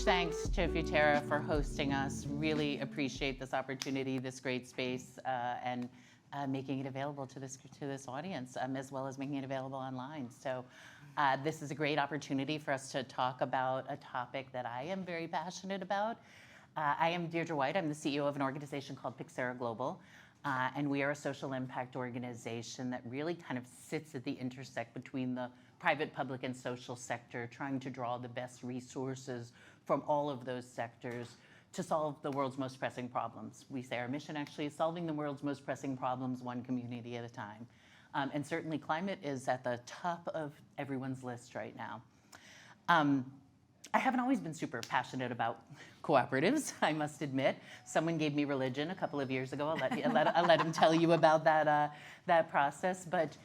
thanks to Pyxera for hosting us. Really appreciate this opportunity, this great space, and making it available to this audience, as well as making it available online. So this is a great opportunity for us to talk about a topic that I am very passionate about. I am Deirdre White. I'm the CEO of an organization called Pyxera Global. And we are a social impact organization that really kind of sits at the intersect between the private, public, and social sector, trying to draw the best resources from all of those sectors to solve the world's most pressing problems. We say our mission actually is solving the world's most pressing problems one community at a time. And certainly climate is at the top of everyone's list right now. I haven't always been super passionate about cooperatives, I must admit. Someone gave me religion a couple of years ago. I'll let him tell you about that process. But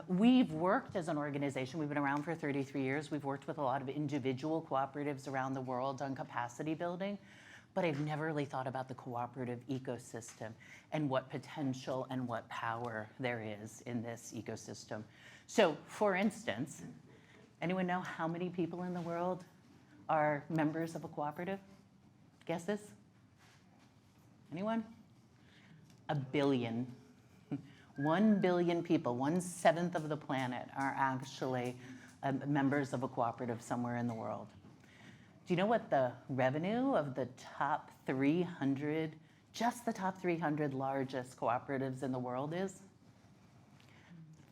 we've worked as an organization. We've been around for 33 years. We've worked with a lot of individual cooperatives around the world on capacity building. But I've never really thought about the cooperative ecosystem and what potential and what power there is in this ecosystem. So, for instance, anyone know how many people in the world are members of a cooperative? Guesses? Anyone? 1 billion. 1 billion people, 1/7 of the planet, are actually members of a cooperative somewhere in the world. Do you know what the revenue of the top 300, just the top 300 largest cooperatives in the world is?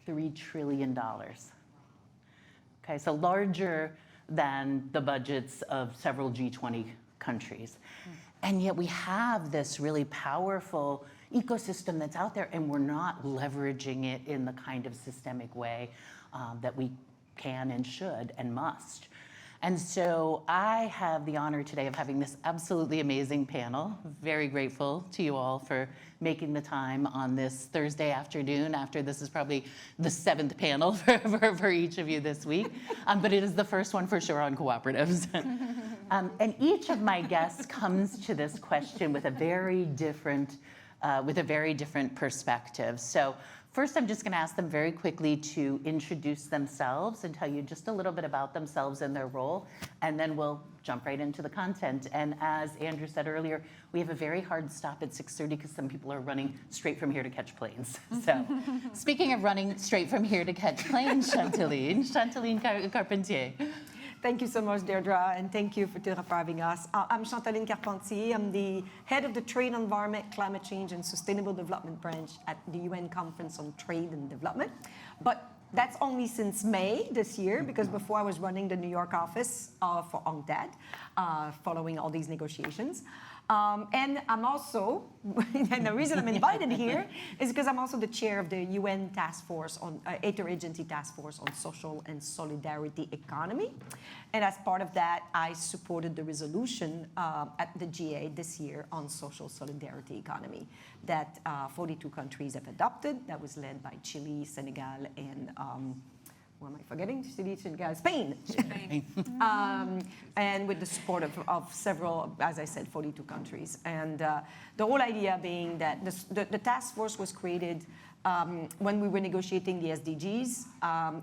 $3 trillion. Okay, so larger than the budgets of several G20 countries. And yet we have this really powerful ecosystem that's out there, and we're not leveraging it in the kind of systemic way that we can and should and must. And so I have the honor today of having this absolutely amazing panel. Very grateful to you all for making the time on this Thursday afternoon, after this is probably the 7th panel for each of you this week. But it is the first one for sure on cooperatives. And each of my guests comes to this question with a very different perspective. So first, I'm just going to ask them very quickly to introduce themselves and tell you just a little bit about themselves and their role, and then we'll jump right into the content. And as Andrew said earlier, we have a very hard stop at 6:30 because some people are running straight from here to catch planes. So speaking of running straight from here to catch planes, Chantal Carpentier. Thank you so much, Deirdre, and thank you for having us. I'm Chantal Carpentier. I'm the head of the Trade, Environment, Climate Change, and Sustainable Development branch at the UN Conference on Trade and Development. But that's only since May this year, because before I was running the New York office for UNCTAD, following all these negotiations. And I'm also, and the reason I'm invited here is because I'm also the chair of the UN Task Force on Interagency Task Force on Social and Solidarity Economy. And as part of that, I supported the resolution at the GA this year on social solidarity economy that 42 countries have adopted. That was led by Chile, Senegal, and what am I forgetting? Spain. And with the support of several, as I said, 42 countries. And the whole idea being that the task force was created when we were negotiating the SDGs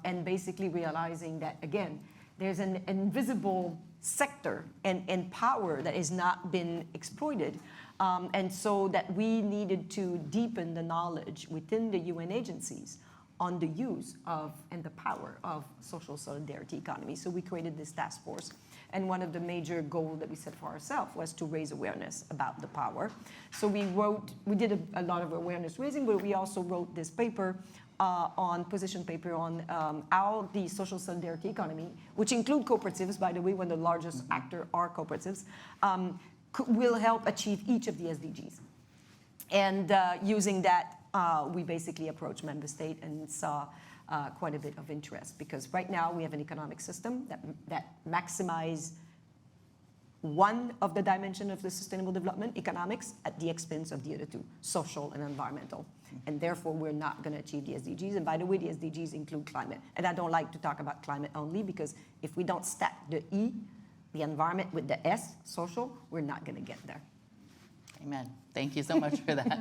and basically realizing that, again, there's an invisible sector and power that has not been exploited. And so that we needed to deepen the knowledge within the UN agencies on the use of and the power of social solidarity economy. So we created this task force. And one of the major goals that we set for ourselves was to raise awareness about the power. So we did a lot of awareness raising, but we also wrote this paper position paper on how the social solidarity economy, which include cooperatives, by the way, when the largest actor are cooperatives, will help achieve each of the SDGs. And using that, we basically approached member state and saw quite a bit of interest, because right now we have an economic system that maximize one of the dimension of the sustainable development, economics, at the expense of the other two, social and environmental. And therefore, we're not going to achieve the SDGs. And by the way, the SDGs include climate. And I don't like to talk about climate only, because if we don't stack the E, the environment, with the S, social, we're not going to get there. Amen. Thank you so much for that.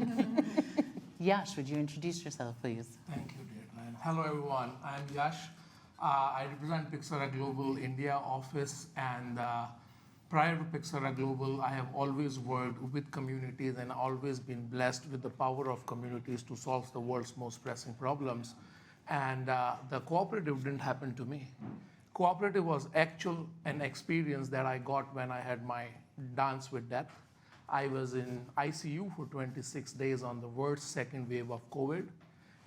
Yash, would you introduce yourself, please? Thank you, Deirdre. Hello, everyone. I'm Yash. I represent Pyxera Global India office, and prior to Pyxera Global, I have always worked with communities and always been blessed with the power of communities to solve the world's most pressing problems. And the cooperative didn't happen to me. Cooperative was an experience that I got when I had my dance with death. I was in ICU for 26 days on the worst second wave of COVID.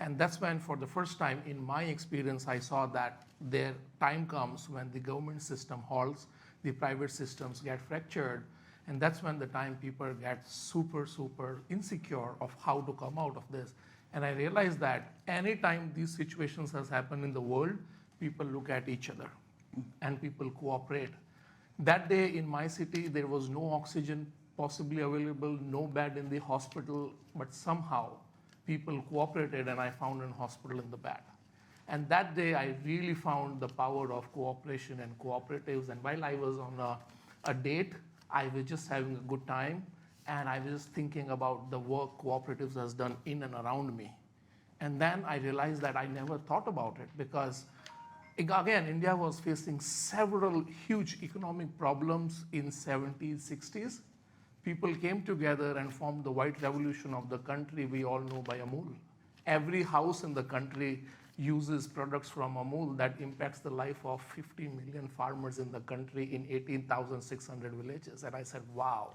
And that's when, for the first time in my experience, I saw that their time comes when the government system halts, the private systems get fractured, and that's when the time people get super, super insecure of how to come out of this. And I realized that anytime these situations has happened in the world, people look at each other and people cooperate. That day in my city, there was no oxygen possibly available, no bed in the hospital, but somehow people cooperated and I found a hospital in the bed. And that day I really found the power of cooperation and cooperatives. And while I was on a date, I was just having a good time. And I was just thinking about the work cooperatives has done in and around me. And then I realized that I never thought about it because, again, India was facing several huge economic problems in 70s, 60s. People came together and formed the white revolution of the country we all know by Amul. Every house in the country uses products from Amul that impacts the life of 50 million farmers in the country in 18,600 villages. And I said, wow.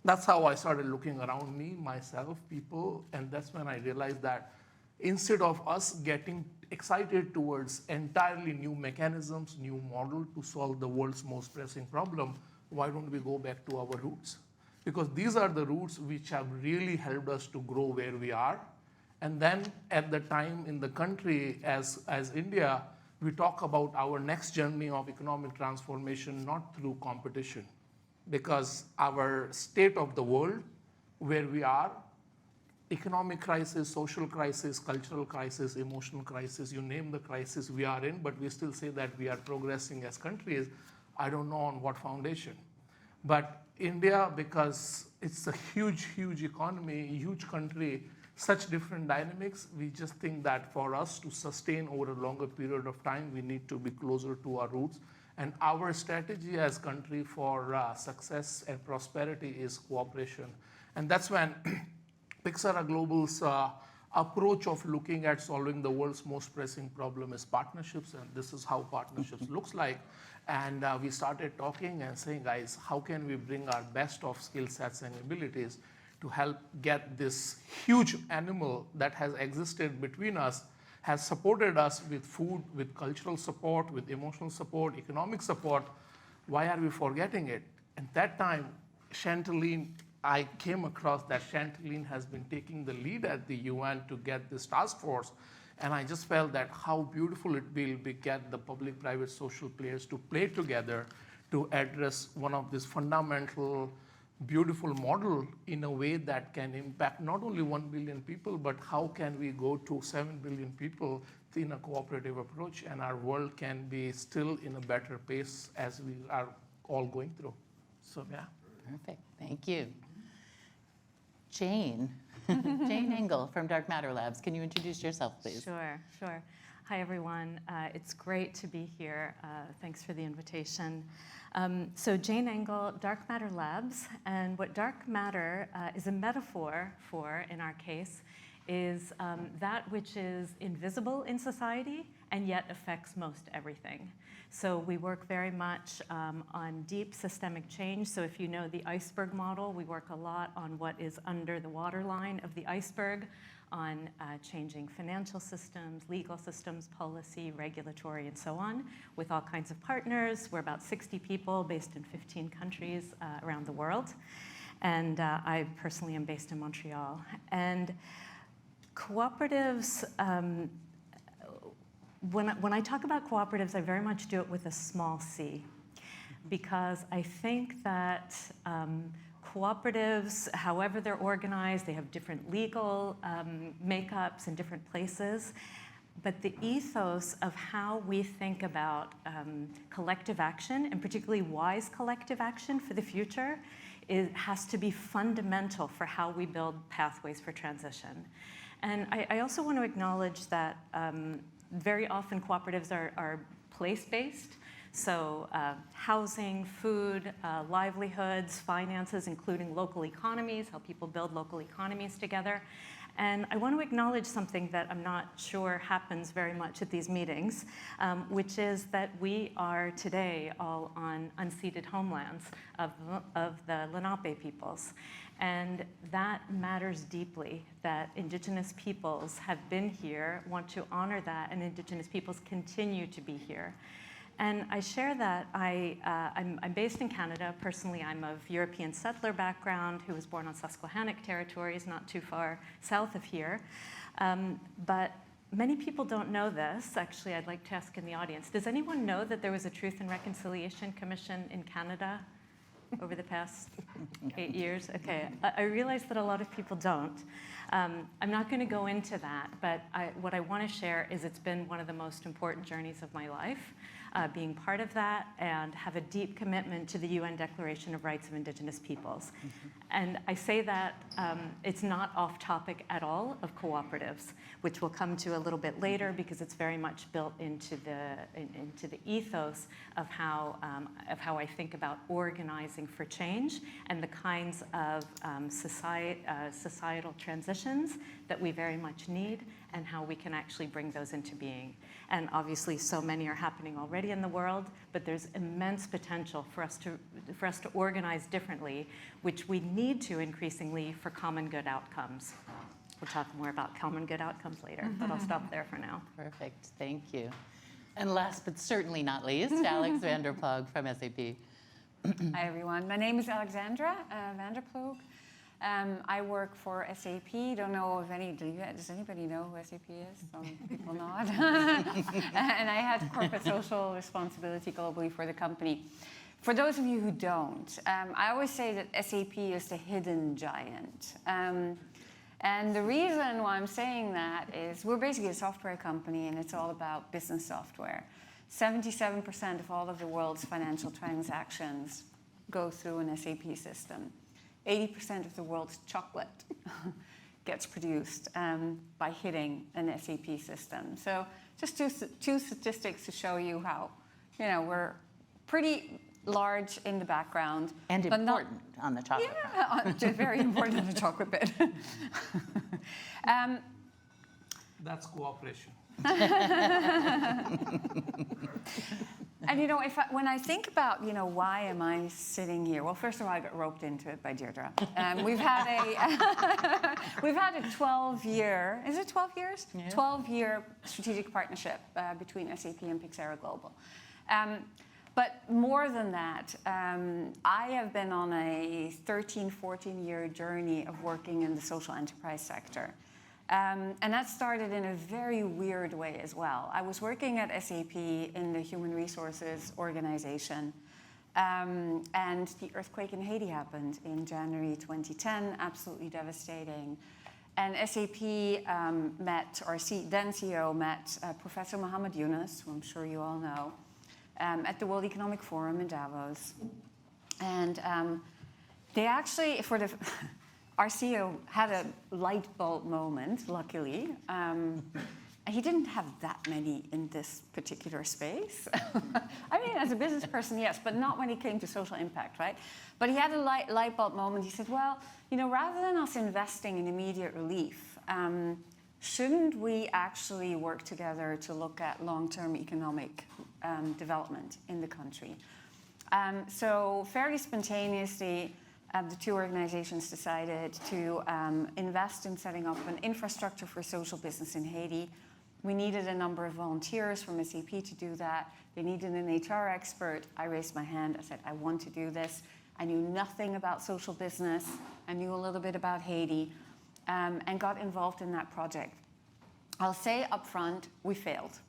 That's how I started looking around me, myself, people, and that's when I realized that instead of us getting excited towards entirely new mechanisms, new model to solve the world's most pressing problem, why don't we go back to our roots? Because these are the roots which have really helped us to grow where we are. And then at the time in the country as India, we talk about our next journey of economic transformation, not through competition. Because our state of the world, where we are, economic crisis, social crisis, cultural crisis, emotional crisis, you name the crisis we are in, but we still say that we are progressing as countries. I don't know on what foundation. But India, because it's a huge, huge economy, huge country, such different dynamics, we just think that for us to sustain over a longer period of time, we need to be closer to our roots. And our strategy as country for success and prosperity is cooperation. And that's when Pyxera Global's approach of looking at solving the world's most pressing problem is partnerships, and this is how partnerships looks like. And we started talking and saying, guys, how can we bring our best of skill sets and abilities to help get this huge animal that has existed between us, has supported us with food, with cultural support, with emotional support, economic support. Why are we forgetting it? At that time, Chantal, I came across that Chantal has been taking the lead at the UN to get this task force. And I just felt that how beautiful it will be get the public-private social players to play together to address one of these fundamental, beautiful model in a way that can impact not only 1 billion people, but how can we go to 7 billion people in a cooperative approach, and our world can be still in a better pace as we are all going through. So, yeah. Perfect, thank you. Jayne, Jayne Engle from Dark Matter Labs. Can you introduce yourself, please? Sure. Hi, everyone. It's great to be here. Thanks for the invitation. So Jayne Engle, Dark Matter Labs, and what dark matter is a metaphor for, in our case, is that which is invisible in society and yet affects most everything. So we work very much on deep systemic change. So if you know the iceberg model, we work a lot on what is under the waterline of the iceberg, on changing financial systems, legal systems, policy, regulatory, and so on, with all kinds of partners. We're about 60 people based in 15 countries around the world. And I personally am based in Montreal. And cooperatives, when I talk about cooperatives, I very much do it with a small c, because I think that cooperatives, however they're organized, they have different legal makeups in different places, but the ethos of how we think about collective action, and particularly wise collective action for the future, has to be fundamental for how we build pathways for transition. And I also want to acknowledge that very often cooperatives are place-based. So housing, food, livelihoods, finances, including local economies, how people build local economies together. And I want to acknowledge something that I'm not sure happens very much at these meetings, which is that we are today all on unceded homelands of the Lenape peoples. And that matters deeply, that Indigenous peoples have been here, want to honor that, and Indigenous peoples continue to be here. And I share that. I'm based in Canada. Personally, I'm of European settler background who was born on Susquehannock territories, not too far south of here. But many people don't know this. Actually, I'd like to ask in the audience, does anyone know that there was a Truth and Reconciliation Commission in Canada over the past 8 years? Okay, I realize that a lot of people don't. I'm not going to go into that, but what I want to share is it's been one of the most important journeys of my life. Being part of that and have a deep commitment to the UN Declaration of Rights of Indigenous Peoples. And I say that it's not off topic at all of cooperatives, which we'll come to a little bit later because it's very much built into the ethos of how I think about organizing for change and the kinds of societal transitions that we very much need and how we can actually bring those into being. And obviously, so many are happening already in the world, but there's immense potential for us to organize differently, which we need to increasingly for common good outcomes. We'll talk more about common good outcomes later, but I'll stop there for now. Perfect, thank you. And last but certainly not least, Alexandra Ploeg from SAP. Hi everyone, my name is Alexandra van der Ploeg. I work for SAP. Don't know if does anybody know who SAP is? Some people nod. And I had corporate social responsibility globally for the company. For those of you who don't, I always say that SAP is the hidden giant. And the reason why I'm saying that is we're basically a software company and it's all about business software. 77% of all of the world's financial transactions go through an SAP system. 80% of the world's chocolate gets produced by hitting an SAP system. So just two statistics to show you how, we're pretty large in the background. And important on the chocolate. Yeah, very important on the chocolate bit. That's cooperation. And when I think about, why am I sitting here? Well, first of all, I got roped into it by Deirdre. We've had a 12-year, is it 12 years? Yeah. 12-year strategic partnership between SAP and Pyxera Global. But more than that, I have been on a 13, 14-year journey of working in the social enterprise sector. And that started in a very weird way as well. I was working at SAP in the Human Resources Organization, and the earthquake in Haiti happened in January 2010, absolutely devastating. And SAP then CEO met Professor Muhammad Yunus, who I'm sure you all know, at the World Economic Forum in Davos. And they actually, our CEO had a light bulb moment, luckily. He didn't have that many in this particular space. I mean, as a business person, yes, but not when it came to social impact, right? But he had a light bulb moment. He said, well, rather than us investing in immediate relief, shouldn't we actually work together to look at long-term economic development in the country? So fairly spontaneously, the two organizations decided to invest in setting up an infrastructure for social business in Haiti. We needed a number of volunteers from SAP to do that. They needed an HR expert. I raised my hand. I said, I want to do this. I knew nothing about social business. I knew a little bit about Haiti, and got involved in that project. I'll say up front, we failed.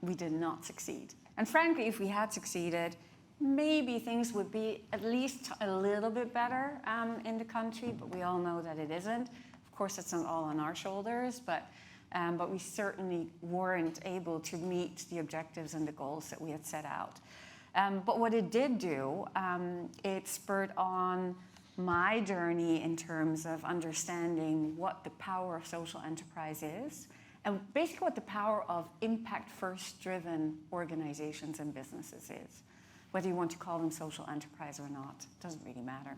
We did not succeed. And frankly, if we had succeeded, maybe things would be at least a little bit better in the country, but we all know that it isn't. Of course, it's not all on our shoulders, but we certainly weren't able to meet the objectives and the goals that we had set out. But what it did do, it spurred on my journey in terms of understanding what the power of social enterprise is and basically what the power of impact first driven organizations and businesses is. Whether you want to call them social enterprise or not, doesn't really matter.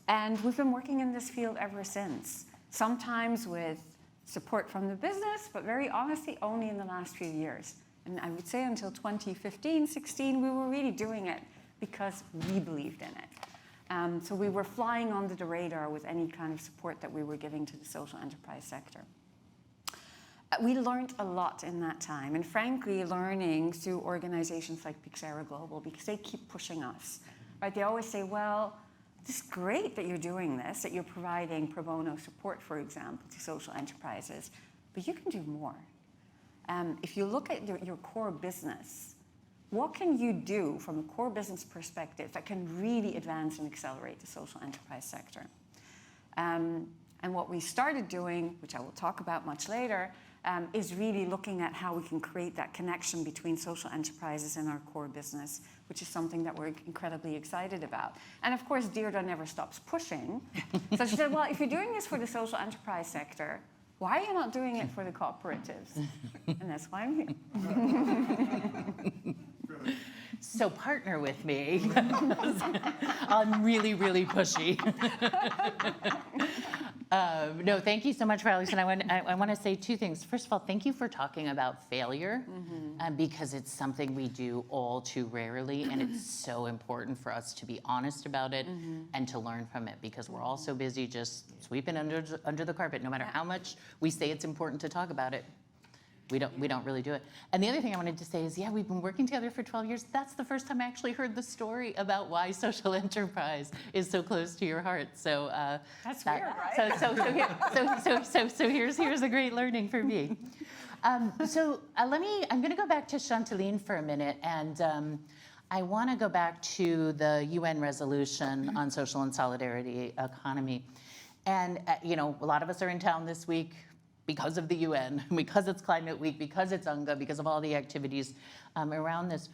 And we've been working in this field ever since, sometimes with support from the business, but very honestly, only in the last few years. And I would say until 2015, 16, we were really doing it because we believed in it. So we were flying under the radar with any kind of support that we were giving to the social enterprise sector. We learned a lot in that time, and frankly, learning through organizations like Pyxera Global, because they keep pushing us, right? They always say, well, it's great that you're doing this, that you're providing pro bono support, for example, to social enterprises, but you can do more. If you look at your core business, what can you do from a core business perspective that can really advance and accelerate the social enterprise sector? And what we started doing, which I will talk about much later, is really looking at how we can create that connection between social enterprises and our core business, which is something that we're incredibly excited about. And of course, Deirdre never stops pushing. So she said, well, if you're doing this for the social enterprise sector, why are you not doing it for the cooperatives? And that's why I'm here. So partner with me. I'm really, really pushy. No, thank you so much for Alex. And I want to say two things. First of all, thank you for talking about failure, because it's something we do all too rarely, and it's so important for us to be honest about it and to learn from it, because we're all so busy just sweeping under the carpet. No matter how much we say it's important to talk about it, we don't really do it. And the other thing I wanted to say is, yeah, we've been working together for 12 years. That's the first time I actually heard the story about why social enterprise is so close to your heart. So That's weird, right? So here's a great learning for me. I'm going to go back to Chantaline for a minute, and I want to go back to the UN resolution on social and solidarity economy. And a lot of us are in town this week because of the UN, because it's Climate Week, because it's UNGA, because of all the activities around this.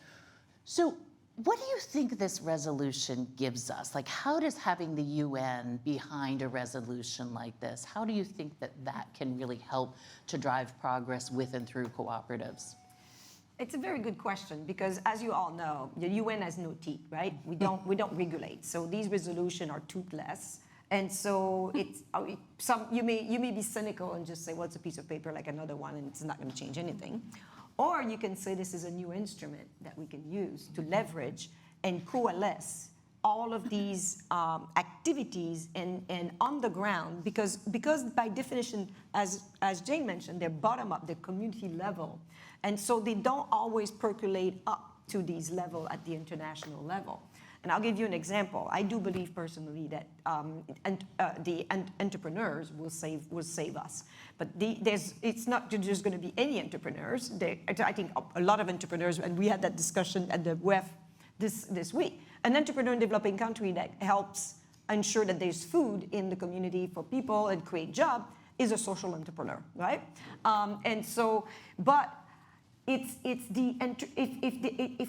So what do you think this resolution gives us? Like, how does having the UN behind a resolution like this, how do you think that can really help to drive progress with and through cooperatives? It's a very good question, because as you all know, the UN has no teeth, right? We don't regulate. So these resolutions are toothless. And so you may be cynical and just say, well, it's a piece of paper like another one, and it's not going to change anything. Or you can say this is a new instrument that we can use to leverage and coalesce all of these activities and on the ground, because by definition, as Jayne mentioned, they're bottom up, they're community level. And so they don't always percolate up to these levels at the international level. And I'll give you an example. I do believe personally that the entrepreneurs will save us. But it's not just going to be any entrepreneurs. I think a lot of entrepreneurs, and we had that discussion at the WEF this week. An entrepreneur in a developing country that helps ensure that there's food in the community for people and create jobs is a social entrepreneur, right? If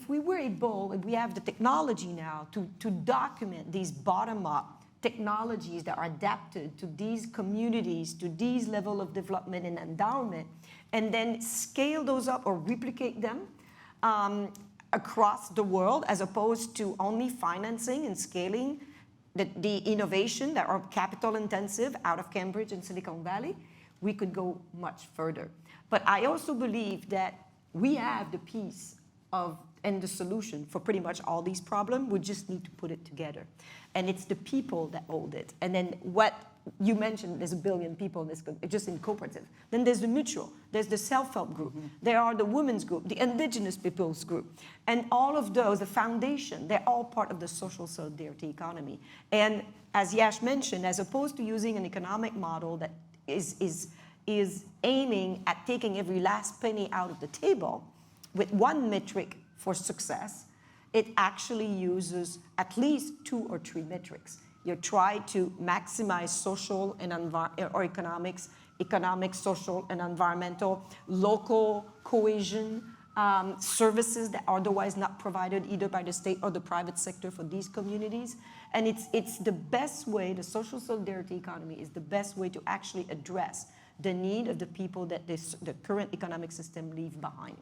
we were able, if we have the technology now to document these bottom-up technologies that are adapted to these communities, to these level of development and endowment, and then scale those up or replicate them across the world, as opposed to only financing and scaling the innovation that are capital intensive out of Cambridge and Silicon Valley, we could go much further. But I also believe that we have the piece and the solution for pretty much all these problems. We just need to put it together. And it's the people that hold it. And then what you mentioned, there's 1 billion people just in cooperative. Then there's the mutual, there's the self-help group, there are the women's group, the indigenous people's group. And all of those, the foundation, they're all part of the social solidarity economy. And as Yash mentioned, as opposed to using an economic model that is aiming at taking every last penny out of the table with one metric for success, it actually uses at least 2 or 3 metrics. You try to maximize social and economic, social, and environmental, local cohesion, services that are otherwise not provided either by the state or the private sector for these communities. And it's the best way, the social solidarity economy is the best way to actually address the need of the people that the current economic system leave behind.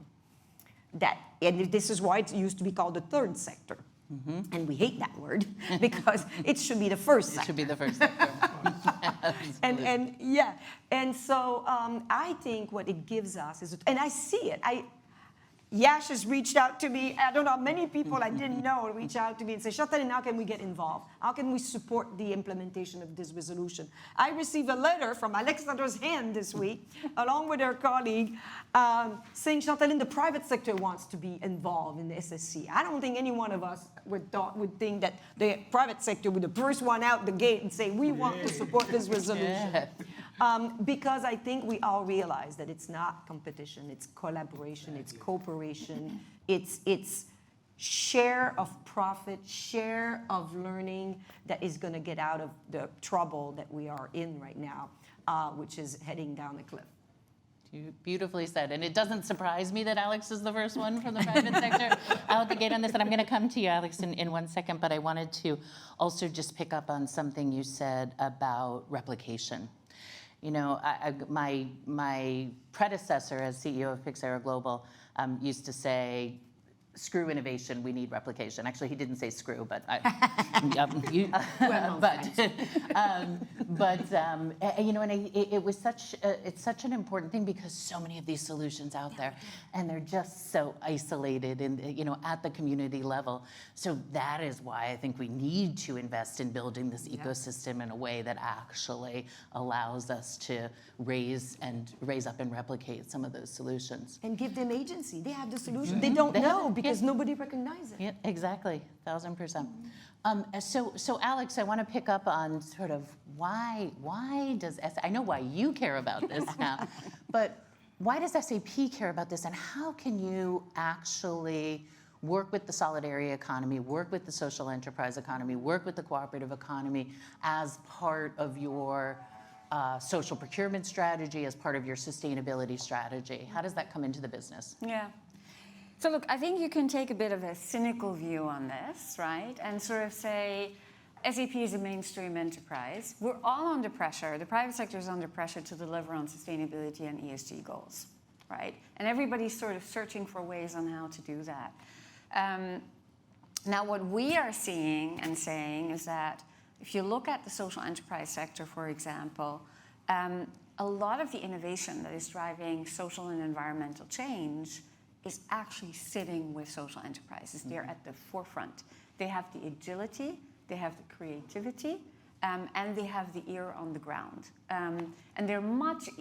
And this is why it used to be called the third sector. And we hate that word because it should be the first sector. It should be the first sector. And so I think what it gives us is, and I see it. Yash has reached out to me. I don't know how many people I didn't know reach out to me and say, Chantal, how can we get involved? How can we support the implementation of this resolution? I received a letter from Alexandra's hand this week, along with her colleague, saying, Chantal, the private sector wants to be involved in the SSC. I don't think any one of us would think that the private sector would be the first one out the gate and say, we want to support this resolution. Because I think we all realize that it's not competition, it's collaboration, it's cooperation, it's share of profit, share of learning that is going to get out of the trouble that we are in right now, which is heading down the cliff. You beautifully said, and it doesn't surprise me that Alex is the first one from the private sector out the gate on this, and I'm going to come to you, Alex, in 1 second, but I wanted to also just pick up on something you said about replication. You know, my predecessor as CEO of Pyxera Global used to say, screw innovation, we need replication. Actually, he didn't say screw, but you know, and it was it's such an important thing because so many of these solutions out there, and they're just so isolated and, you know, at the community level. So that is why I think we need to invest in building this ecosystem in a way that actually allows us to raise up and replicate some of those solutions. And give them agency. They have the solution. They don't know because nobody recognizes it. Yeah, exactly, 1000%. So Alex, I want to pick up on sort of why does I know why you care about this now, but why does SAP care about this, and how can you actually work with the solidarity economy, work with the social enterprise economy, work with the cooperative economy as part of your social procurement strategy, as part of your sustainability strategy? How does that come into the business? Yeah. So look, I think you can take a bit of a cynical view on this, right? And sort of say, SAP is a mainstream enterprise. We're all under pressure. The private sector is under pressure to deliver on sustainability and ESG goals, right? And everybody's sort of searching for ways on how to do that. Now, what we are seeing and saying is that if you look at the social enterprise sector, for example, a lot of the innovation that is driving social and environmental change is actually sitting with social enterprises. They're at the forefront. They have the agility, they have the creativity, and they have the ear on the ground. And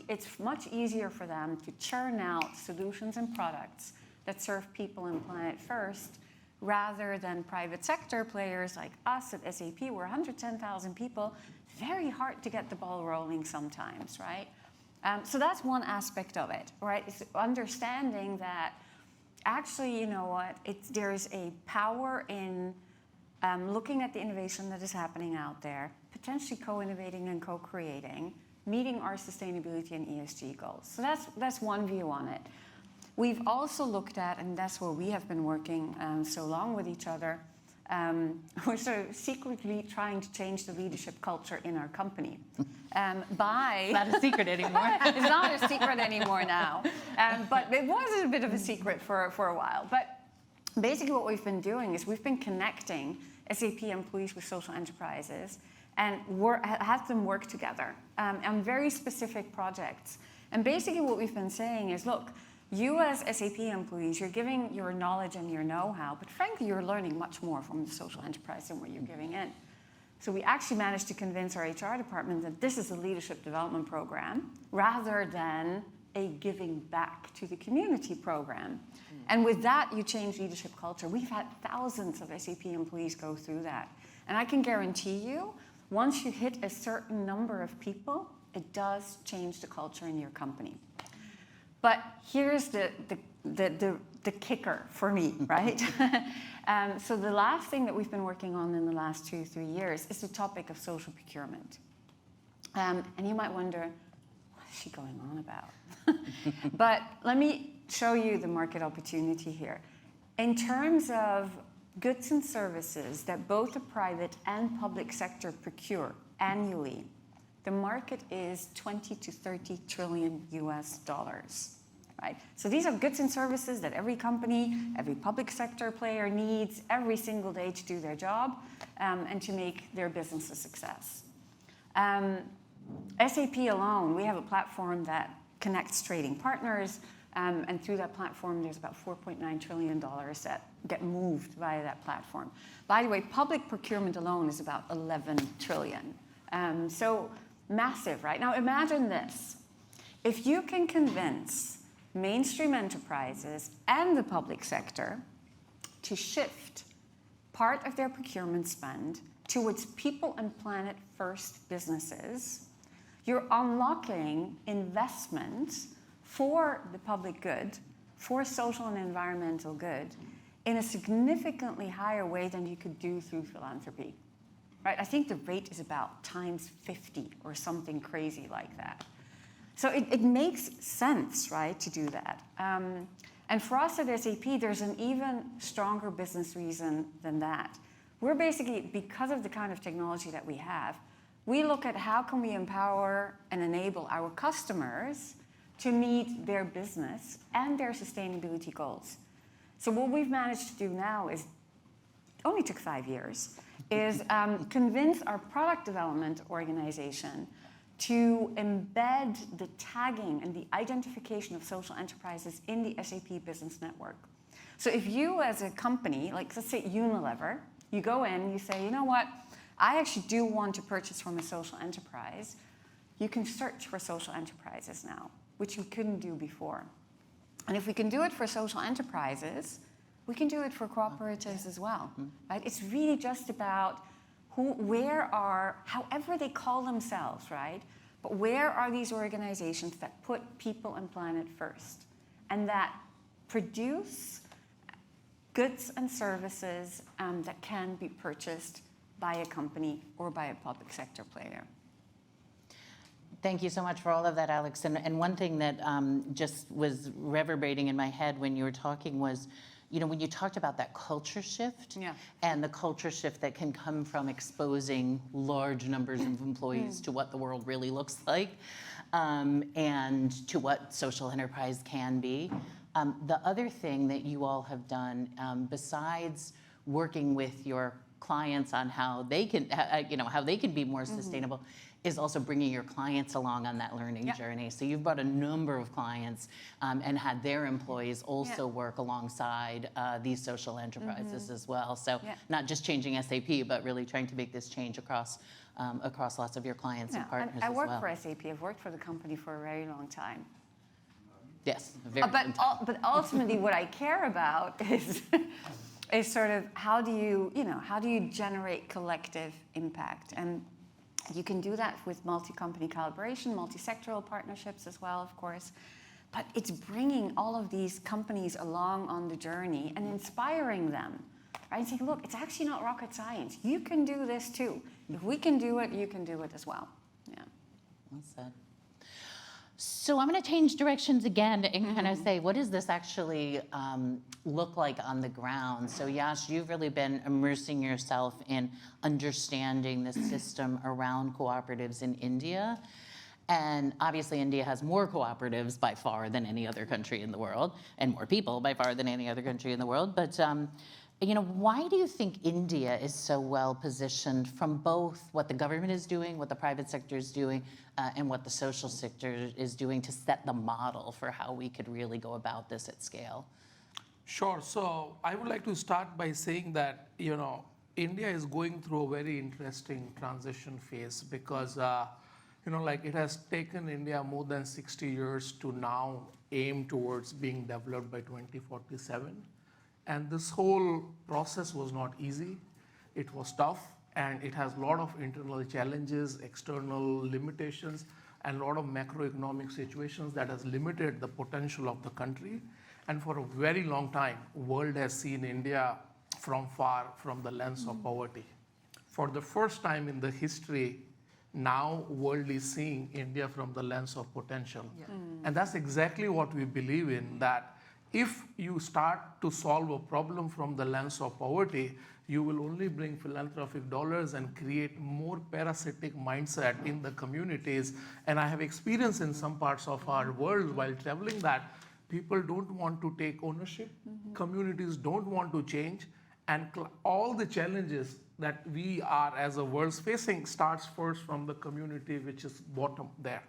it's much easier for them to churn out solutions and products that serve people and planet first, rather than private sector players like us at SAP. We're 110,000 people. Very hard to get the ball rolling sometimes, right? So that's one aspect of it, right? It's understanding that actually, you know what, there is a power in looking at the innovation that is happening out there, potentially co-innovating and co-creating, meeting our sustainability and ESG goals. So that's one view on it. We've also looked at, and that's where we have been working so long with each other, we're sort of secretly trying to change the leadership culture in our company. It's not a secret anymore. It's not a secret anymore now. But it was a bit of a secret for a while. But basically what we've been doing is we've been connecting SAP employees with social enterprises and have them work together on very specific projects. And basically what we've been saying is, look, you as SAP employees, you're giving your knowledge and your know-how, but frankly, you're learning much more from the social enterprise than what you're giving in. So we actually managed to convince our HR department that this is a leadership development program rather than a giving back to the community program. And with that, you change leadership culture. We've had thousands of SAP employees go through that. And I can guarantee you, once you hit a certain number of people, it does change the culture in your company. But here's the kicker for me, right? So the last thing that we've been working on in the last 2-3 years is the topic of social procurement. And you might wonder, what is she going on about? But let me show you the market opportunity here. In terms of goods and services that both the private and public sector procure annually, the market is 20 to 30 trillion US dollars. Right? So these are goods and services that every company, every public sector player needs every single day to do their job and to make their business a success. SAP alone, we have a platform that connects trading partners, and through that platform, there's about $4.9 trillion that get moved via that platform. By the way, public procurement alone is about 11 trillion. So massive, right? Now imagine this. If you can convince mainstream enterprises and the public sector to shift part of their procurement spend towards people and planet first businesses, you're unlocking investment for the public good, for social and environmental good, in a significantly higher way than you could do through philanthropy. Right? I think the rate is about times 50 or something crazy like that. So it makes sense, right, to do that. And for us at SAP, there's an even stronger business reason than that. We're basically, because of the kind of technology that we have, we look at how can we empower and enable our customers to meet their business and their sustainability goals. So what we've managed to do now is, only took 5 years, is convince our product development organization to embed the tagging and the identification of social enterprises in the SAP Business Network. So if you as a company, like let's say Unilever, you go in, you say, you know what, I actually do want to purchase from a social enterprise, you can search for social enterprises now, which you couldn't do before. And if we can do it for social enterprises, we can do it for cooperatives as well, right? It's really just about however they call themselves, right? But where are these organizations that put people and planet first and that produce goods and services that can be purchased by a company or by a public sector player? Thank you so much for all of that, Alex. And one thing that just was reverberating in my head when you were talking was, you know, when you talked about that culture shift and the culture shift that can come from exposing large numbers of employees to what the world really looks like and to what social enterprise can be. The other thing that you all have done, besides working with your clients on how they can, how they can be more sustainable, is also bringing your clients along on that learning journey. So you've brought a number of clients and had their employees also work alongside these social enterprises as well. So not just changing SAP, but really trying to make this change across lots of your clients and partners as well. I work for SAP. I've worked for the company for a very long time. Yes, very long time. But ultimately, what I care about is sort of how do you generate collective impact? And you can do that with multi-company collaboration, multi-sectoral partnerships as well, of course. But it's bringing all of these companies along on the journey and inspiring them, right? And saying, look, it's actually not rocket science. You can do this too. If we can do it, you can do it as well. Yeah. Well said. So I'm going to change directions again and kind of say, what does this actually look like on the ground? So Yash, you've really been immersing yourself in understanding the system around cooperatives in India. And obviously India has more cooperatives by far than any other country in the world, and more people by far than any other country in the world. But why do you think India is so well positioned from both what the government is doing, what the private sector is doing, and what the social sector is doing to set the model for how we could really go about this at scale? Sure. So I would like to start by saying that, India is going through a very interesting transition phase because, it has taken India more than 60 years to now aim towards being developed by 2047. And this whole process was not easy. It was tough, and it has a lot of internal challenges, external limitations, and a lot of macroeconomic situations that has limited the potential of the country. And for a very long time, the world has seen India from far from the lens of poverty. For the first time in the history, now the world is seeing India from the lens of potential. And that's exactly what we believe in, that if you start to solve a problem from the lens of poverty, you will only bring philanthropic dollars and create more parasitic mindset in the communities. And I have experience in some parts of our world while traveling that people don't want to take ownership, communities don't want to change, and all the challenges that we are as a world facing starts first from the community, which is bottom there.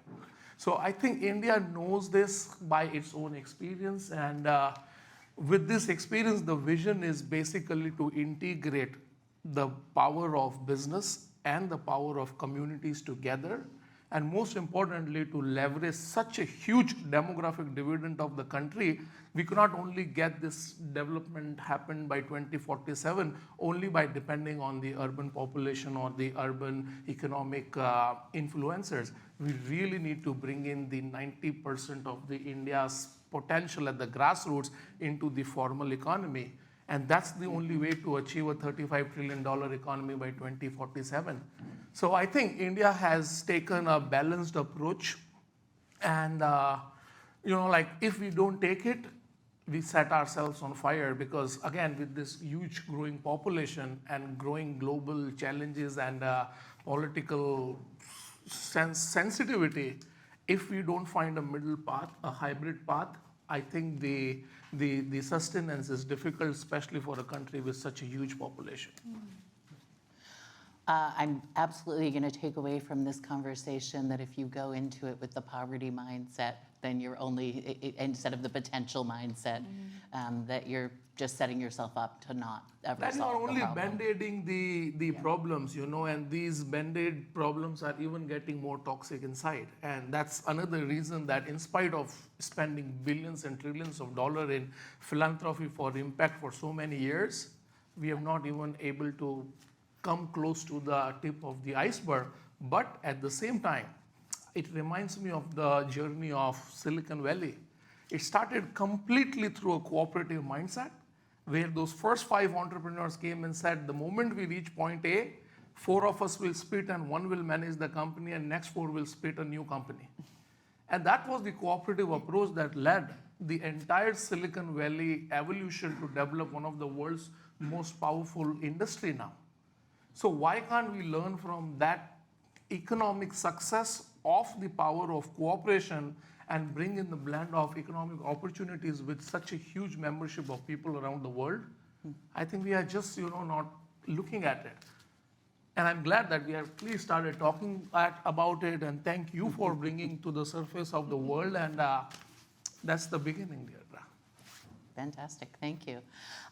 So I think India knows this by its own experience, and with this experience, the vision is basically to integrate the power of business and the power of communities together, and most importantly, to leverage such a huge demographic dividend of the country. We cannot only get this development happen by 2047 only by depending on the urban population or the urban economic influencers. We really need to bring in the 90% of the India's potential at the grassroots into the formal economy. And that's the only way to achieve a $35 trillion economy by 2047. So I think India has taken a balanced approach. And, if we don't take it, we set ourselves on fire, because again, with this huge growing population and growing global challenges and political sensitivity, if we don't find a middle path, a hybrid path, I think the sustenance is difficult, especially for a country with such a huge population. I'm absolutely going to take away from this conversation that if you go into it with the poverty mindset, then you're only, instead of the potential mindset, that you're just setting yourself up to not ever That solve you're the only problem. band-aiding the problems, and these band-aid problems are even getting more toxic inside. And that's another reason that in spite of spending billions and trillions of dollars in philanthropy for impact for so many years, we have not even able to come close to the tip of the iceberg. But at the same time, it reminds me of the journey of Silicon Valley. It started completely through a cooperative mindset, where those first 5 entrepreneurs came and said, the moment we reach point A, 4 of us will split and 1 will manage the company, and next 4 will split a new company. And that was the cooperative approach that led the entire Silicon Valley evolution to develop one of the world's most powerful industry now. So why can't we learn from that economic success of the power of cooperation and bring in the blend of economic opportunities with such a huge membership of people around the world? I think we are just, not looking at it. And I'm glad that we have please started talking about it, and thank you for bringing to the surface of the world, and that's the beginning, Deirdre. Fantastic, thank you.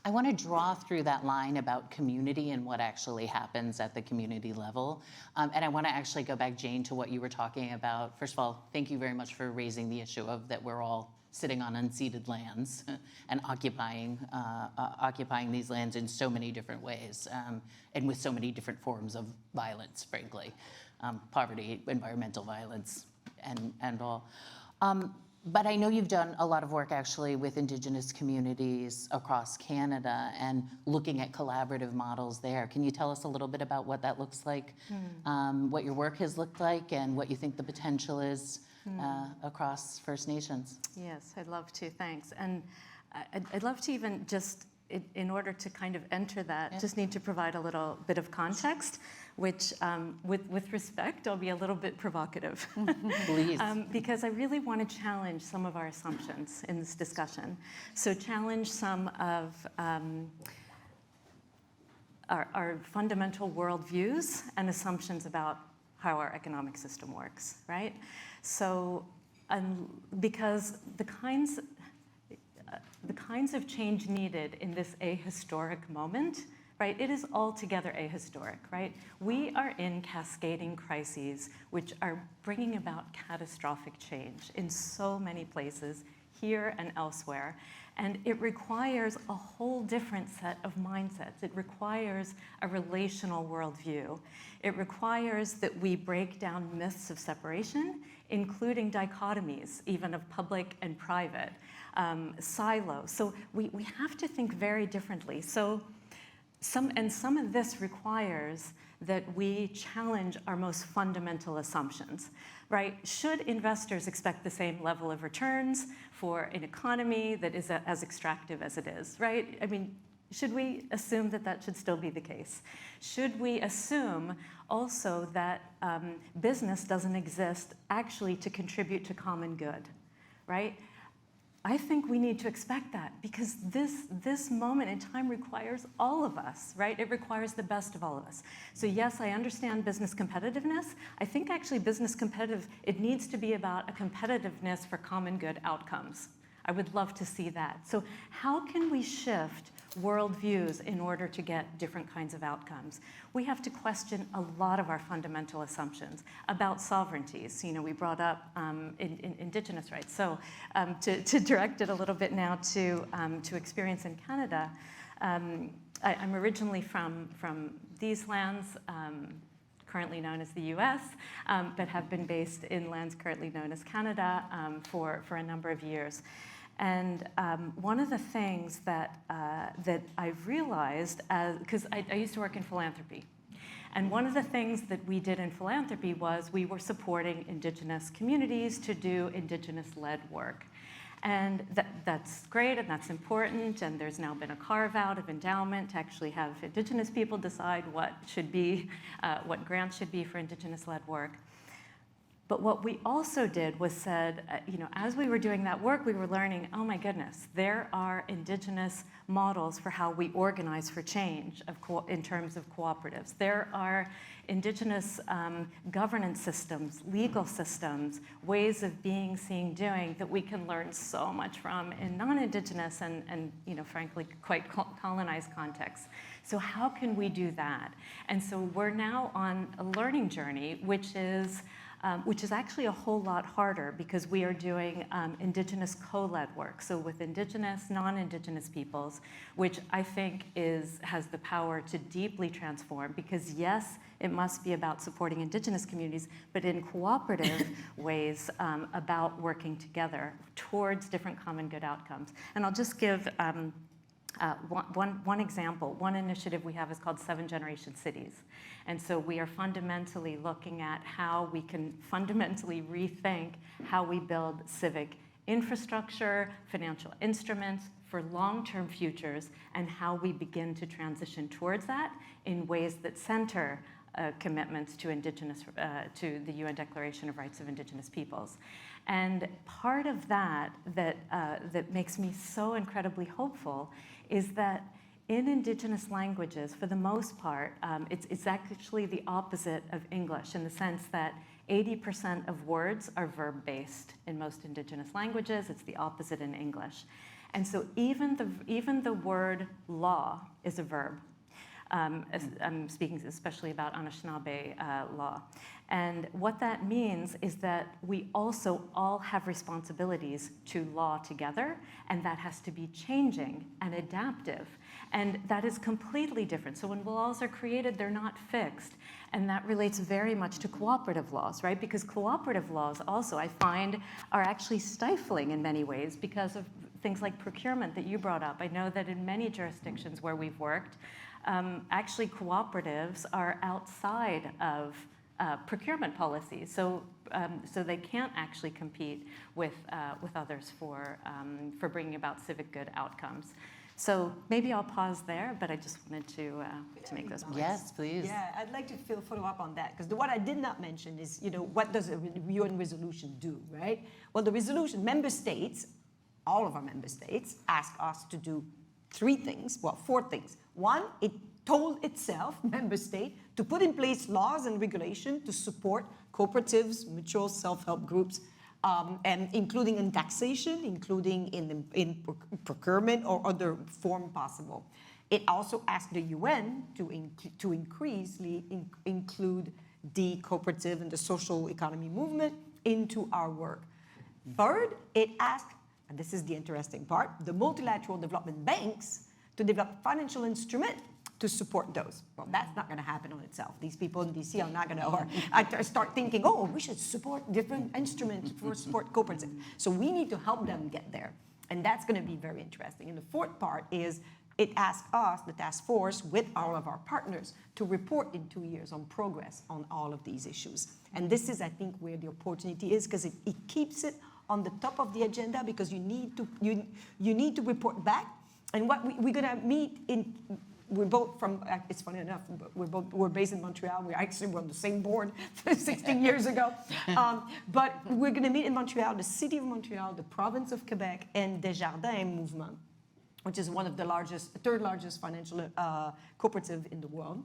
I want to draw through that line about community and what actually happens at the community level. And I want to actually go back, Jayne, to what you were talking about. First of all, thank you very much for raising the issue of that we're all sitting on unceded lands and occupying these lands in so many different ways, and with so many different forms of violence, frankly, poverty, environmental violence, and all. But I know you've done a lot of work actually with Indigenous communities across Canada and looking at collaborative models there. Can you tell us a little bit about what that looks like, what your work has looked like, and what you think the potential is across First Nations? Yes, I'd love to, thanks. And I'd love to even just, in order to kind of enter that, just need to provide a little bit of context, which with respect, I'll be a little bit provocative. Please. Because I really want to challenge some of our assumptions in this discussion. So challenge some of our fundamental worldviews and assumptions about how our economic system works, right? So because the kinds of change needed in this ahistoric moment, right? It is altogether ahistoric, right? We are in cascading crises which are bringing about catastrophic change in so many places, here and elsewhere. And it requires a whole different set of mindsets. It requires a relational worldview. It requires that we break down myths of separation, including dichotomies, even of public and private, silos. So we have to think very differently. So some of this requires that we challenge our most fundamental assumptions, right? Should investors expect the same level of returns for an economy that is as extractive as it is, right? I mean, Should we assume that that should still be the case? Should we assume also that business doesn't exist actually to contribute to common good, right? I think we need to expect that because this moment in time requires all of us, right? It requires the best of all of us. So yes, I understand business competitiveness. I think actually business competitive, it needs to be about a competitiveness for common good outcomes. I would love to see that. So how can we shift worldviews in order to get different kinds of outcomes? We have to question a lot of our fundamental assumptions about sovereignties. You know, we brought up indigenous rights. So to direct it a little bit now to experience in Canada, I'm originally from these lands, currently known as the US, but have been based in lands currently known as Canada for a number of years. And one of the things that I've realized, because I used to work in philanthropy, and one of the things that we did in philanthropy was we were supporting indigenous communities to do indigenous-led work. And that's great and that's important, and there's now been a carve-out of endowment to actually have indigenous people decide what grants should be for indigenous-led work. But what we also did was said, you know, as we were doing that work, we were learning, oh my goodness, there are indigenous models for how we organize for change in terms of cooperatives. There are indigenous governance systems, legal systems, ways of being, seeing, doing that we can learn so much from in non-indigenous and you know, frankly, quite colonized contexts. So how can we do that? And so we're now on a learning journey, which is actually a whole lot harder because we are doing indigenous co-led work. So with indigenous, non-indigenous peoples, which I think has the power to deeply transform because yes, it must be about supporting indigenous communities, but in cooperative ways about working together towards different common good outcomes. And I'll just give one example. One initiative we have is called 7 Generation Cities. And so we are fundamentally looking at how we can fundamentally rethink how we build civic infrastructure, financial instruments for long-term futures, and how we begin to transition towards that in ways that center commitments to to the UN Declaration of Rights of Indigenous Peoples. And part of that makes me so incredibly hopeful is that in indigenous languages, for the most part, it's actually the opposite of English in the sense that 80% of words are verb-based in most indigenous languages. It's the opposite in English. And so even the word law is a verb. I'm speaking especially about Anishinaabe law. And what that means is that we also all have responsibilities to law together, and that has to be changing and adaptive. And that is completely different. So when laws are created, they're not fixed. And that relates very much to cooperative laws, right? Because cooperative laws also, I find, are actually stifling in many ways because of things like procurement that you brought up. I know that in many jurisdictions where we've worked, actually cooperatives are outside of procurement policies, so they can't actually compete with others for bringing about civic good outcomes. So maybe I'll pause there, but I just wanted to make those points. Yes, please. Yeah, I'd like to follow up on that because what I did not mention is, you know, what does a UN resolution do, right? Well, the resolution, member states, all of our member states, ask us to do 4 things. One, it told itself, member state, to put in place laws and regulation to support cooperatives, mutual self-help groups, and including in taxation, including in procurement or other form possible. It also asked the UN to increasingly include the cooperative and the social economy movement into our work. Third, it asked, and this is the interesting part, the multilateral development banks to develop financial instruments to support those. Well, that's not going to happen on itself. These people in DC are not going to start thinking, oh, we should support different instruments for support cooperatives. So we need to help them get there. And that's going to be very interesting. And the fourth part is it asks us, the task force, with all of our partners, to report in 2 years on progress on all of these issues. And this is, I think, where the opportunity is, because it keeps it on the top of the agenda, because you need to report back. And what we're going to meet in, we're both from, it's funny enough, we're based in Montreal. We actually were on the same board 16 years ago. But we're going to meet in Montreal, the city of Montreal, the province of Quebec, and Desjardins Movement, which is one of the third largest financial cooperative in the world.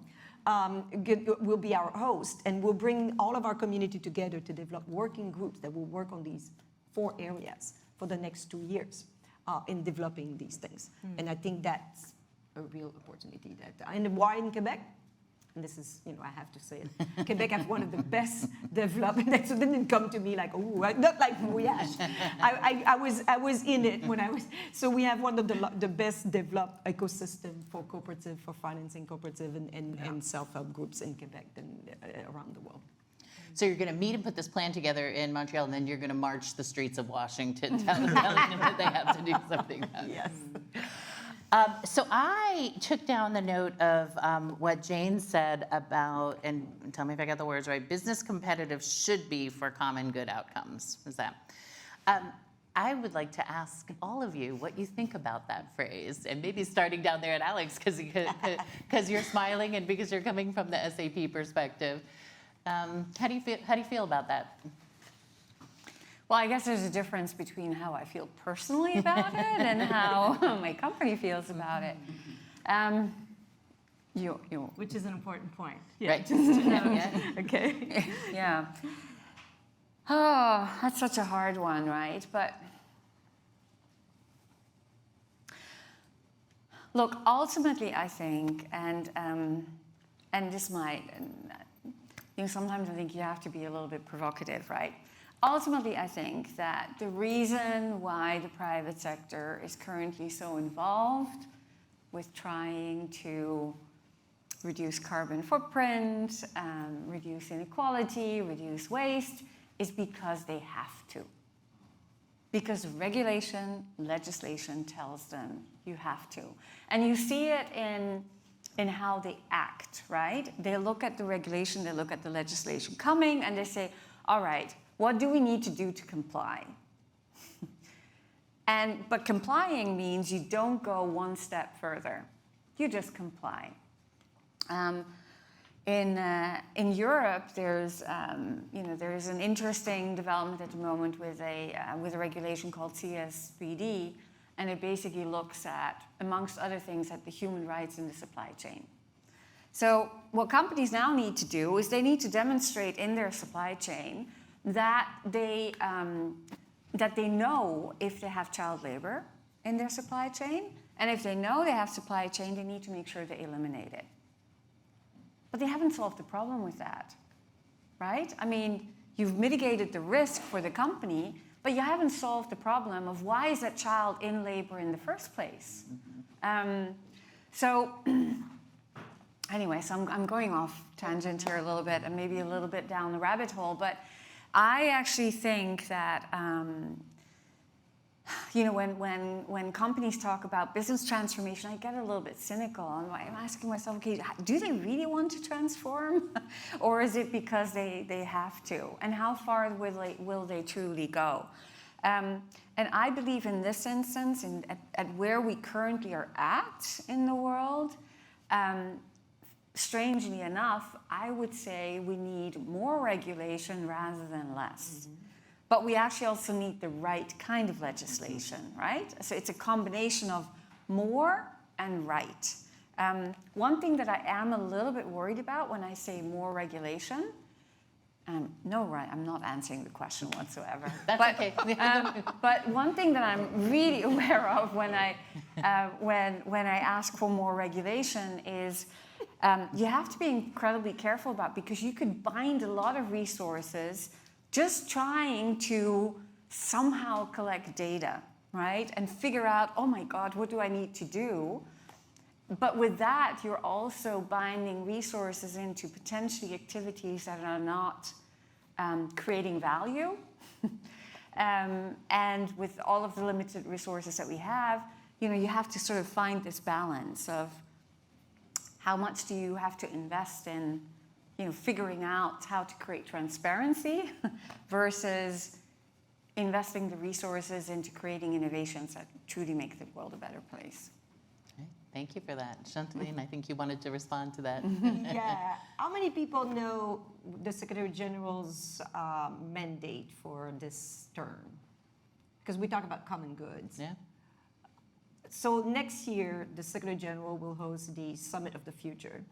Will be our host, and we'll bring all of our community together to develop working groups that will work on these 4 areas for the next 2 years in developing these things. And I think that's a real opportunity. And why in Quebec? And this is, I have to say it. Quebec has one of the best development. So didn't come to me like, oh, not like Yash. I was in it when I was. So we have one of the best developed ecosystem for cooperative, for financing cooperative and self-help groups in Quebec and around the world. So you're going to meet and put this plan together in Montreal, and then you're going to march the streets of Washington, telling them that they have to do something about it. Yes. So I took down the note of what Jayne said about, and tell me if I got the words right, business competitive should be for common good outcomes. Is that? I would like to ask all of you what you think about that phrase, and maybe starting down there at Alex, because you're smiling and because you're coming from the SAP perspective. How do you feel about that? Well, I guess there's a difference between how I feel personally about it and how my company feels about it. Which is an important point. Right. Okay. Yeah. Oh, that's such a hard one, right? But look, ultimately, I think, and this might, sometimes I think you have to be a little bit provocative, right? Ultimately, I think that the reason why the private sector is currently so involved with trying to reduce carbon footprint, reduce inequality, reduce waste, is because they have to. Because regulation, legislation tells them you have to. And you see it in how they act, right? They look at the regulation, they look at the legislation coming, and they say, all right, what do we need to do to comply? But complying means you don't go one step further. You just comply. In Europe, there's an interesting development at the moment with a regulation called CSPD, and it basically looks at, amongst other things, at the human rights in the supply chain. So what companies now need to do is they need to demonstrate in their supply chain that they know if they have child labor in their supply chain, and if they know they have supply chain, they need to make sure they eliminate it. But they haven't solved the problem with that, right? I mean, you've mitigated the risk for the company, but you haven't solved the problem of why is that child in labor in the first place. Anyway, so I'm going off tangent here a little bit and maybe a little bit down the rabbit hole, but I actually think that, when companies talk about business transformation, I get a little bit cynical. I'm asking myself, okay, do they really want to transform? Or is it because they have to? And how far will they truly go? And I believe in this instance, at where we currently are at in the world, strangely enough, I would say we need more regulation rather than less. Mm-hmm. But we actually also need the right kind of legislation, right? So it's a combination of more and right. One thing that I am a little bit worried about when I say more regulation, no, right, I'm not answering the question whatsoever. That's okay. But one thing that I'm really aware of when I ask for more regulation is you have to be incredibly careful about, because you could bind a lot of resources just trying to somehow collect data, right? And figure out, oh my God, what do I need to do? But with that, you're also binding resources into potentially activities that are not creating value. And with all of the limited resources that we have, you have to sort of find this balance of how much do you have to invest in figuring out how to create transparency versus investing the resources into creating innovations that truly make the world a better place. Thank you for that. Chantaline, I think you wanted to respond to that. Yeah. How many people know the Secretary General's mandate for this term? Because we talk about common goods. Yeah. So next year, the Secretary General will host the Summit of the Future,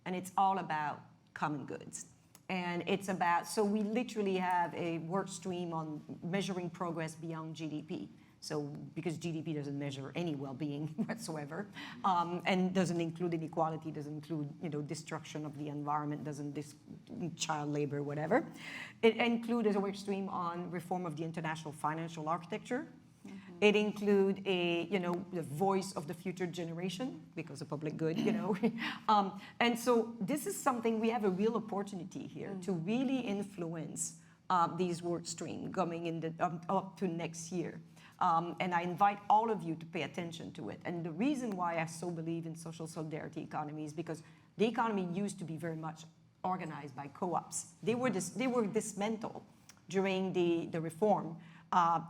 and it's all about common goods. And it's about, so we literally have a work stream on measuring progress beyond GDP. So because GDP doesn't measure any well-being whatsoever, and doesn't include inequality, doesn't include destruction of the environment, doesn't child labor, whatever. It includes a work stream on reform of the international financial architecture. It includes the voice of the future generation, because of public good, And so this is something, we have a real opportunity here to really influence these work streams coming in up to next year. And I invite all of you to pay attention to it. And the reason why I so believe in social solidarity economy is because the economy used to be very much organized by co-ops. They were dismantled during the reform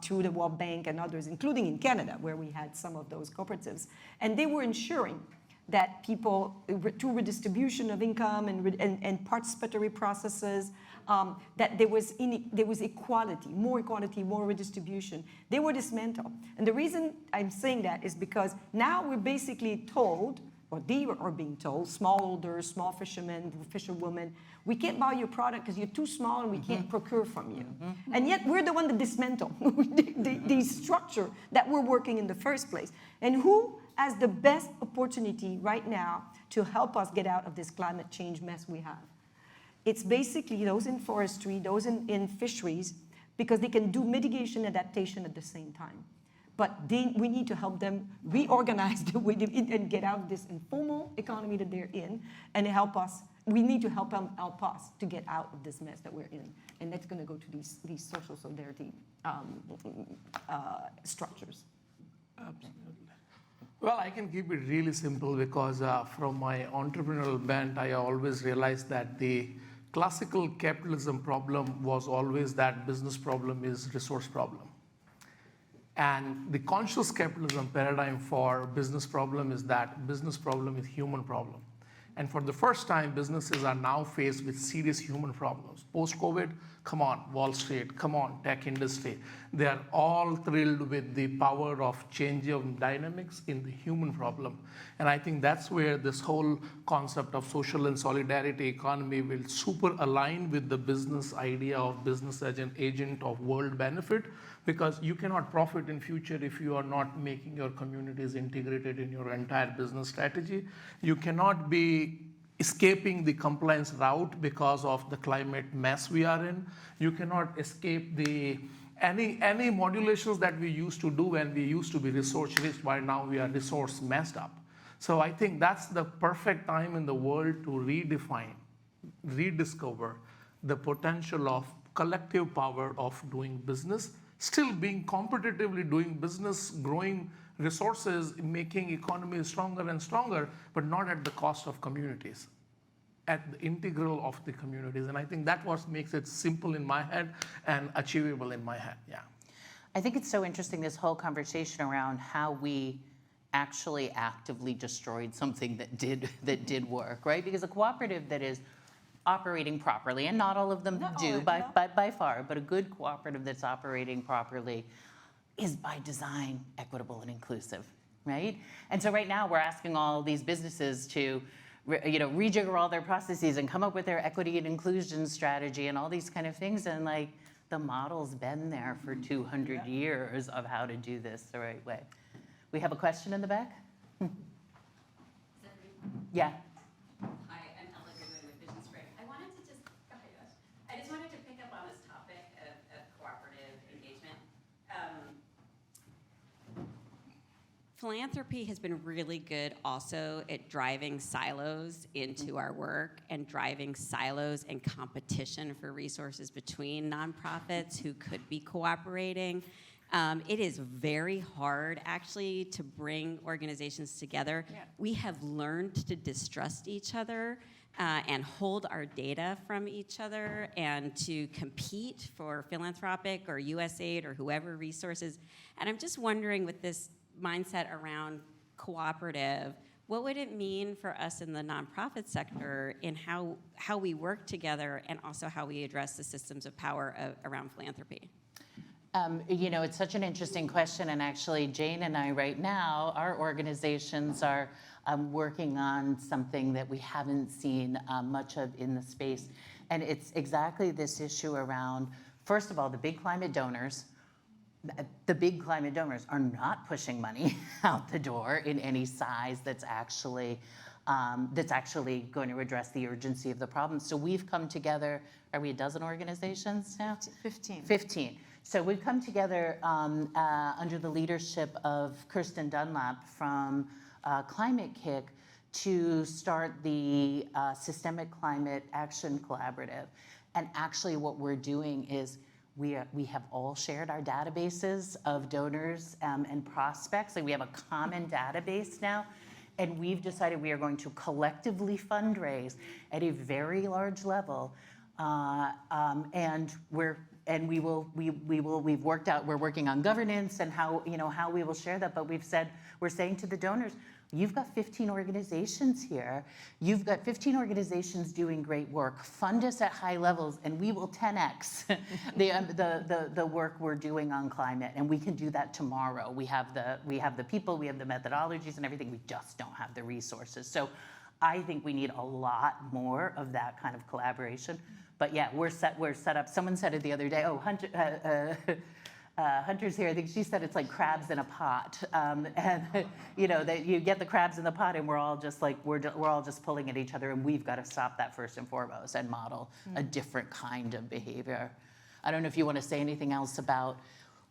through the World Bank and others, including in Canada, where we had some of those cooperatives. And they were ensuring that people, through redistribution of income and participatory processes, that there was equality, more redistribution. They were dismantled. And the reason I'm saying that is because now we're basically told, or they are being told, smallholders, small fishermen, fisherwomen, we can't buy your product because you're too small and we can't procure from you. And yet we're the one that dismantle the structure that we're working in the first place. And who has the best opportunity right now to help us get out of this climate change mess we have? It's basically those in forestry, those in fisheries, because they can do mitigation adaptation at the same time. But we need to help them reorganize and get out of this informal economy that they're in, and help us. We need to help them help us to get out of this mess that we're in, and that's going to go to these social solidarity structures. Absolutely. Well, I can keep it really simple because from my entrepreneurial bent, I always realized that the classical capitalism problem was always that business problem is resource problem. And the conscious capitalism paradigm for business problem is that business problem is human problem. And for the first time, businesses are now faced with serious human problems. Post-COVID, come on, Wall Street, come on, tech industry. They are all thrilled with the power of change of dynamics in the human problem. And I think that's where this whole concept of social and solidarity economy will super align with the business idea of business as an agent of world benefit, because you cannot profit in future if you are not making your communities integrated in your entire business strategy. You cannot be escaping the compliance route because of the climate mess we are in. You cannot escape any modulations that we used to do when we used to be resource rich, while now we are resource messed up. So I think that's the perfect time in the world to redefine, rediscover the potential of collective power of doing business, still being competitively doing business, growing resources, making economies stronger and stronger, but not at the cost of communities, at the integral of the communities. And I think that's what makes it simple in my head and achievable in my head, yeah. I think it's so interesting, this whole conversation around how we actually actively destroyed something that did work, right? Because a cooperative that is operating properly, and not all of them do by far, but a good cooperative that's operating properly is by design equitable and inclusive, right? And so right now we're asking all these businesses to rejigger all their processes and come up with their equity and inclusion strategy and all these kind of things, and like the model's been there for 200 years of how to do this the right way. We have a question in the back? Yeah. Philanthropy has been really good also at driving silos into our work and driving silos and competition for resources between nonprofits who could be cooperating. It is very hard, actually, to bring organizations together. Yeah. We have learned to distrust each other and hold our data from each other, and to compete for philanthropic or USAID or whoever resources. And I'm just wondering, with this mindset around cooperative, what would it mean for us in the nonprofit sector in how we work together and also how we address the systems of power around philanthropy? It's such an interesting question, and actually Jayne and I right now, our organizations are working on something that we haven't seen much of in the space, and it's exactly this issue around, first of all, the big climate donors. The big climate donors are not pushing money out the door in any size that's actually going to address the urgency of the problem. So we've come together, are we a dozen organizations now? 15. 15. So we've come together under the leadership of Kirsten Dunlap from Climate Kick to start the Systemic Climate Action Collaborative. And actually what we're doing is we have all shared our databases of donors and prospects. Like we have a common database now. And we've decided we are going to collectively fundraise at a very large level. We've worked out, we're working on governance and how we will share that, but we're saying to the donors, you've got 15 organizations here. You've got 15 organizations doing great work. Fund us at high levels and we will 10x the work we're doing on climate, and we can do that tomorrow. We have the people, we have the methodologies and everything, we just don't have the resources. So I think we need a lot more of that kind of collaboration. But yeah, we're set up. Someone said it the other day. Oh, Hunter's here. I think she said it's like crabs in a pot, and that you get the crabs in the pot, and we're all just pulling at each other, and we've got to stop that first and foremost and model a different kind of behavior. I don't know if you want to say anything else about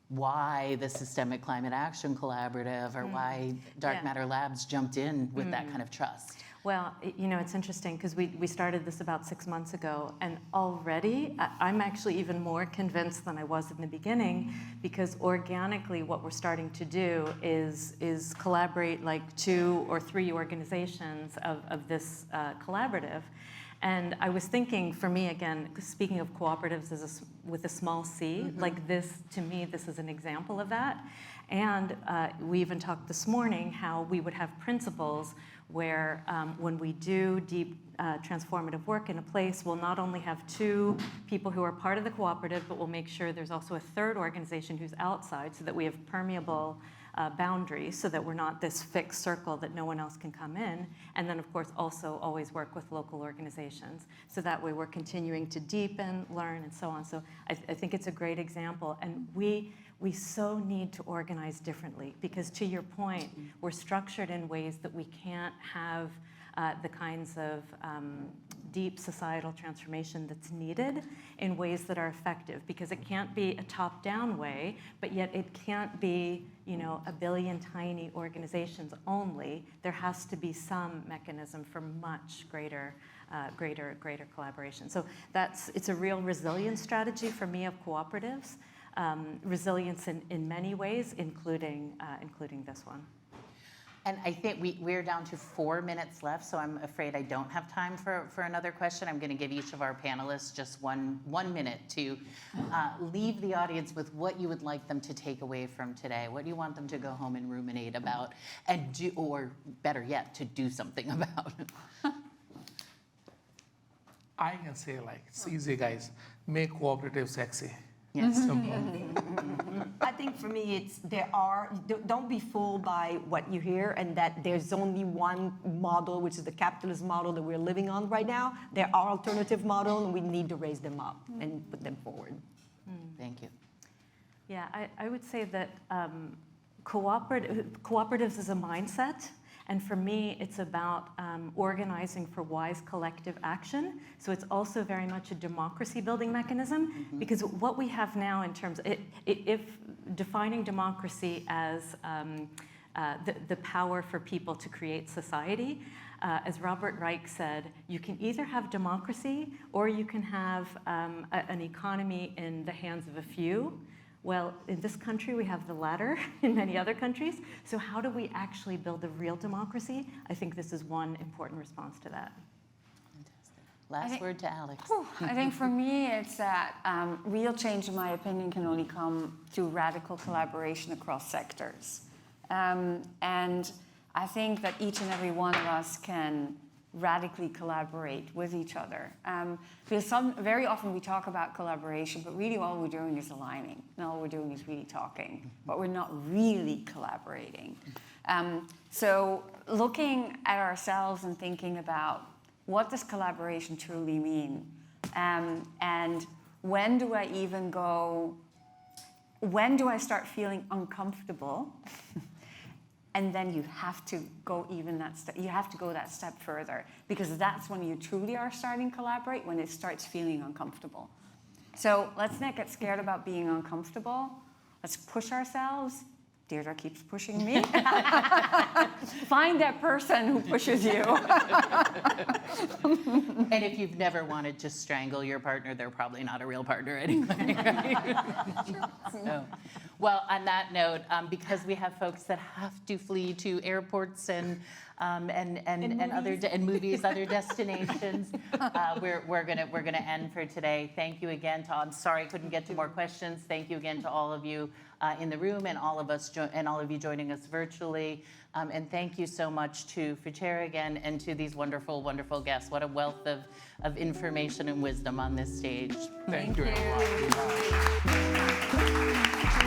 why the Systemic Climate Action Collaborative or why Dark Matter Labs jumped in with that kind of trust. Well, it's interesting because we started this about 6 months ago, and already I'm actually even more convinced than I was in the beginning, because organically what we're starting to do is collaborate like 2 or 3 organizations of this collaborative. And I was thinking, for me, again, speaking of cooperatives with a small c, like this, to me, this is an example of that. And we even talked this morning how we would have principles where when we do deep transformative work in a place, we'll not only have 2 people who are part of the cooperative, but we'll make sure there's also a 3rd organization who's outside, so that we have permeable boundaries, so that we're not this fixed circle that no one else can come in. And then, of course, also always work with local organizations. So that way we're continuing to deepen, learn, and so on. So I think it's a great example. And we so need to organize differently, because to your point, we're structured in ways that we can't have the kinds of deep societal transformation that's needed in ways that are effective, because it can't be a top-down way, but yet it can't be, a billion tiny organizations only. There has to be some mechanism for much greater collaboration. So it's a real resilience strategy for me of cooperatives. Resilience in many ways, including this one. And I think we're down to 4 minutes left, so I'm afraid I don't have time for another question. I'm going to give each of our panelists just one minute to leave the audience with what you would like them to take away from today. What do you want them to go home and ruminate about, and do, or better yet, to do something about? I can say, it's easy, guys. Make cooperative sexy. Yes. I think for me, don't be fooled by what you hear, and that there's only one model, which is the capitalist model that we're living on right now. There are alternative models, and we need to raise them up and put them forward. Thank you. Yeah, I would say that cooperatives is a mindset. And for me, it's about organizing for wise collective action. So it's also very much a democracy building mechanism, because what we have now in terms of, if defining democracy as the power for people to create society, as Robert Reich said, you can either have democracy or you can have an economy in the hands of a few. Well, in this country, we have the latter. In many other countries. So how do we actually build a real democracy? I think this is one important response to that. Fantastic. Last word to Alex. I think for me, it's that real change, in my opinion, can only come through radical collaboration across sectors. And I think that each and every one of us can radically collaborate with each other. Because very often we talk about collaboration, but really all we're doing is aligning, and all we're doing is really talking, but we're not really collaborating. So looking at ourselves and thinking about what does collaboration truly mean, and when do I start feeling uncomfortable? And then you have to go you have to go that step further, because that's when you truly are starting to collaborate, when it starts feeling uncomfortable. So let's not get scared about being uncomfortable. Let's push ourselves. Deirdre keeps pushing me. Find that person who pushes you. And if you've never wanted to strangle your partner, they're probably not a real partner anyway. Right? So, well, on that note, because we have folks that have to flee to airports and movies, other destinations, we're gonna end for today. Thank you again to all. I'm sorry I couldn't get to more questions. Thank you again to all of you in the room and all of you joining us virtually. And thank you so much to Pyxera again, and to these wonderful, wonderful guests. What a wealth of information and wisdom on this stage. Thank you, everyone.